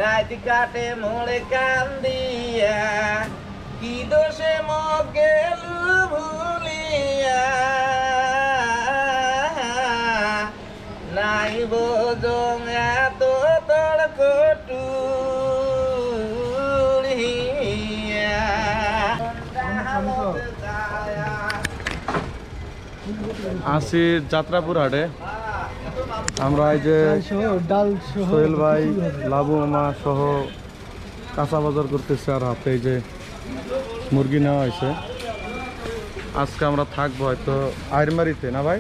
রাত কাটে মোড়ে কান্দিয়া কি দোষে মগেল ভুলিয়া নাই বোঝং এত তোর কটুরিয়া আসি যাত্রাপুর হাটে। আমরা এই যে সোহেল ভাই, লাবু মামা সহ কাঁচা বাজার করতেছে, আর হাতে এই যে মুরগি নেওয়া হয়েছে। আজকে আমরা থাকবো হয়তো আইরমারিতে, না ভাই?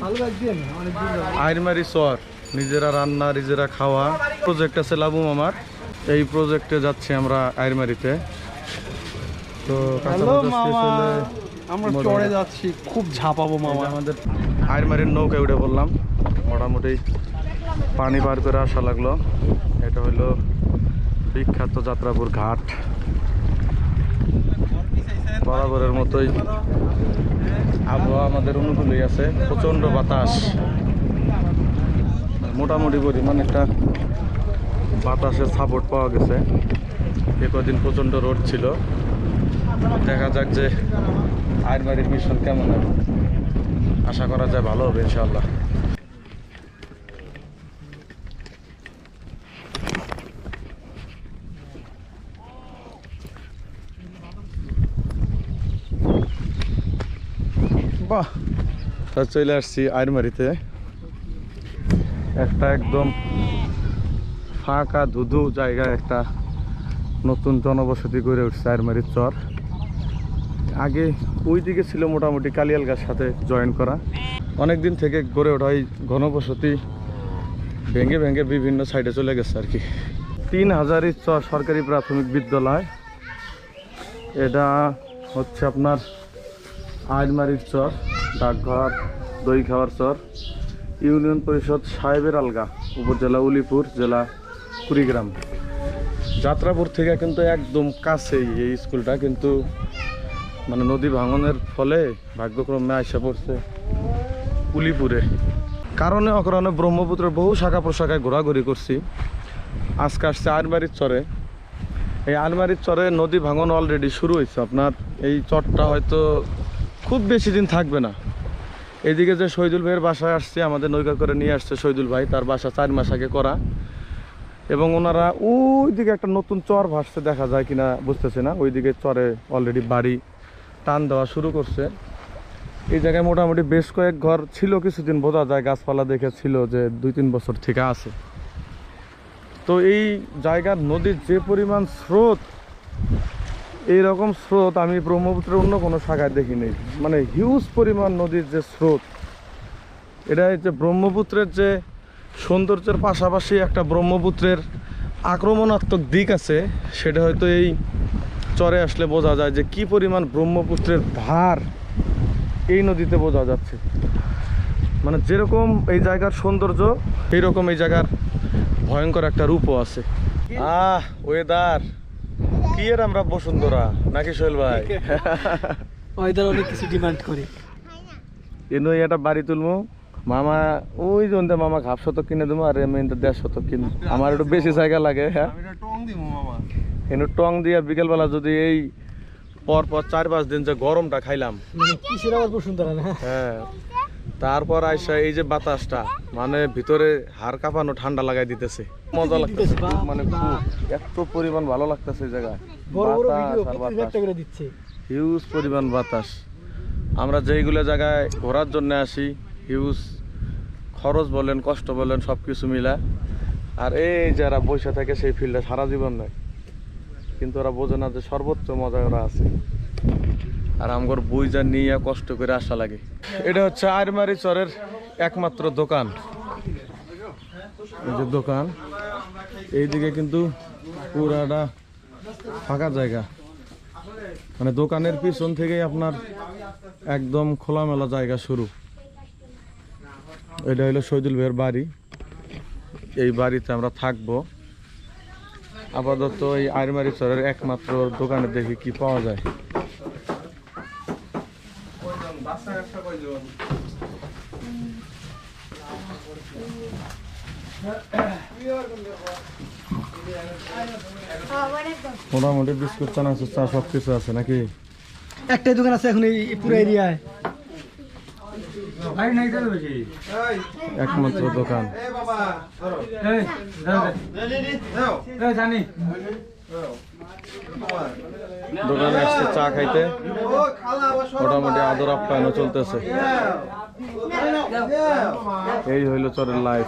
আইরমারি চর, নিজেরা রান্না নিজেরা খাওয়া প্রজেক্ট আছে লাবু মামার। এই প্রজেক্টে যাচ্ছি আমরা আইরমারিতে। তো কাঁচা বাজার শেষ হলে আমরা চড়ে যাচ্ছি, খুব ঝাঁপাবো মামা। আমাদের আইরমারির নৌকায় উঠে বললাম, মোটামুটি পানি পার করে আসা লাগলো। এটা হলো বিখ্যাত যাত্রাপুর ঘাট। বরাবরের মতোই আবহাওয়া আমাদের অনুকূলেই আছে, প্রচণ্ড বাতাস, মোটামুটি পরিমাণ একটা বাতাসের সাপোর্ট পাওয়া গেছে। এ কদিন প্রচণ্ড রোদ ছিল। দেখা যাক যে আইরমারির মিশন কেমন হবে। আশা করা যায় ভালো হবে ইনশাআল্লাহ। বাহ, চলে আসছি আইরমারিতে। একটা একদম ফাঁকা ধুধু জায়গায় একটা নতুন জনবসতি গড়ে উঠছে আইরমারির চর। আগে ওই দিকে ছিল মোটামুটি কালিয়ালগার সাথে জয়েন করা। অনেক দিন থেকে গড়ে ওঠা এই ঘনবসতি ভেঙে ভেঙে বিভিন্ন সাইডে চলে গেছে আর কি। 3000 চর সরকারি প্রাথমিক বিদ্যালয়। এটা হচ্ছে আপনার আইরমারির চর, ডাকঘর দই খাওয়ার চর, ইউনিয়ন পরিষদ সাহেবের আলগা, উপজেলা উলিপুর, জেলা কুড়িগ্রাম। যাত্রাপুর থেকে কিন্তু একদম কাছেই এই স্কুলটা, কিন্তু মানে নদী ভাঙনের ফলে ভাগ্যক্রমে আইসা পড়ছে উলিপুরে। কারণে অকারণে ব্রহ্মপুত্রের বহু শাখা প্রশাখায় ঘোরাঘুরি করছি। আজকে আসছে আইরমারির চরে। এই আইরমারির চরে নদী ভাঙন অলরেডি শুরু হয়েছে। আপনার এই চরটা হয়তো খুব বেশি দিন থাকবে না। এইদিকে যে শহীদুল ভাইয়ের বাসায় আসছে, আমাদের নৌকা করে নিয়ে আসছে শহীদুল ভাই, তার বাসা 4 মাস আগে করা। এবং ওনারা ওই দিকে একটা নতুন চর ভাসছে, দেখা যায় কিনা বুঝতেছে না। ওইদিকে চরে অলরেডি বাড়ি টান দেওয়া শুরু করছে। এই জায়গায় মোটামুটি বেশ কয়েক ঘর ছিল, কিছুদিন বোঝা যায় গাছপালা দেখে ছিল যে 2-3 বছর থেকে আছে। তো এই জায়গার নদীর যে পরিমাণ স্রোত, এইরকম স্রোত আমি ব্রহ্মপুত্রের অন্য কোনো শাখায় দেখিনি। মানে হিউজ পরিমাণ নদীর যে স্রোত, এটা হচ্ছে ব্রহ্মপুত্রের যে সৌন্দর্যের পাশাপাশি একটা ব্রহ্মপুত্রের আক্রমণাত্মক দিক আছে, সেটা হয়তো এই চরে আসলে বোঝা যায় যে কি পরিমাণ ব্রহ্মপুত্রের ধার এই নদীতে বোঝা যাচ্ছে। মানে যেরকম এই জায়গার সৌন্দর্য, এইরকম এই জায়গার ভয়ঙ্কর একটা রূপও আছে। ওয়েদার কি এর আমরা বসুন্ধরা নাকি সোহেল ভাই? ওয়েদার অনেক কিছু ডিমান্ড করে। এনে এটা বাড়ি তুলবো মামা, ওই জন্য মামা ঘাপ শতক কিনে দেবো, আর আমি 1.5 শতক কিনে। আমার একটু বেশি জায়গা লাগে। হ্যাঁ, এনে টং দিয়ে বিকেলবেলা যদি এই পর 4-5 দিন যে গরমটা খাইলাম, হ্যাঁ, তারপর আইসা এই যে বাতাসটা, মানে ভিতরে হাড় কাঁপানো ঠান্ডা লাগাই দিতেছে, মজা লাগতেছে। মানে খুব এত পরিমাণ ভালো লাগতেছে এই জায়গায়। হিউজ পরিমাণ বাতাস। আমরা যেইগুলো জায়গায় ঘোরার জন্য আসি, হিউজ খরচ বলেন কষ্ট বলেন সব কিছু মিলা। আর এই যারা বসে থাকে সেই ফিল্ডে সারা জীবন নয়, কিন্তু ওরা বোঝে না যে সর্বোচ্চ মজায় ওরা আছে। আর আমার বইজা নিয়ে কষ্ট করে আসা লাগে। এটা হচ্ছে আইরমারি চরের একমাত্র দোকান। এই যে দোকান, এইদিকে কিন্তু পুরাটা ফাঁকা জায়গা। মানে দোকানের পিছন থেকেই আপনার একদম খোলামেলা জায়গা শুরু। এটা হলো শহীদুল ভাইয়ের বাড়ি। এই বাড়িতে আমরা থাকবো আপাতত। এই আইরমারি চরের একমাত্র দোকানে দেখি কি পাওয়া যায়। মোটামুটি বিস্কুট চানাচুর চা সব কিছু আছে নাকি? একটাই দোকান আছে এখন এই পুরো এরিয়ায়। একমাত্র দোকান। দোকানে আসছে চা খাইতে, মোটামুটি আদর আপ্যায়নও চলতেছে। এই হইল চরের লাইফ।